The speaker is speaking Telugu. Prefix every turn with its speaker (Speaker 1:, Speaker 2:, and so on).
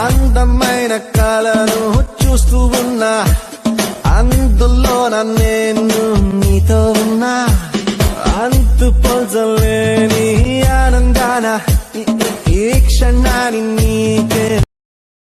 Speaker 1: అందమైన కళను చూస్తూ ఉన్నా, అందులో నేను నీతో ఉన్నా, అంతు పొందలేని ఆనందాన ఈ క్షణాన్ని నీకే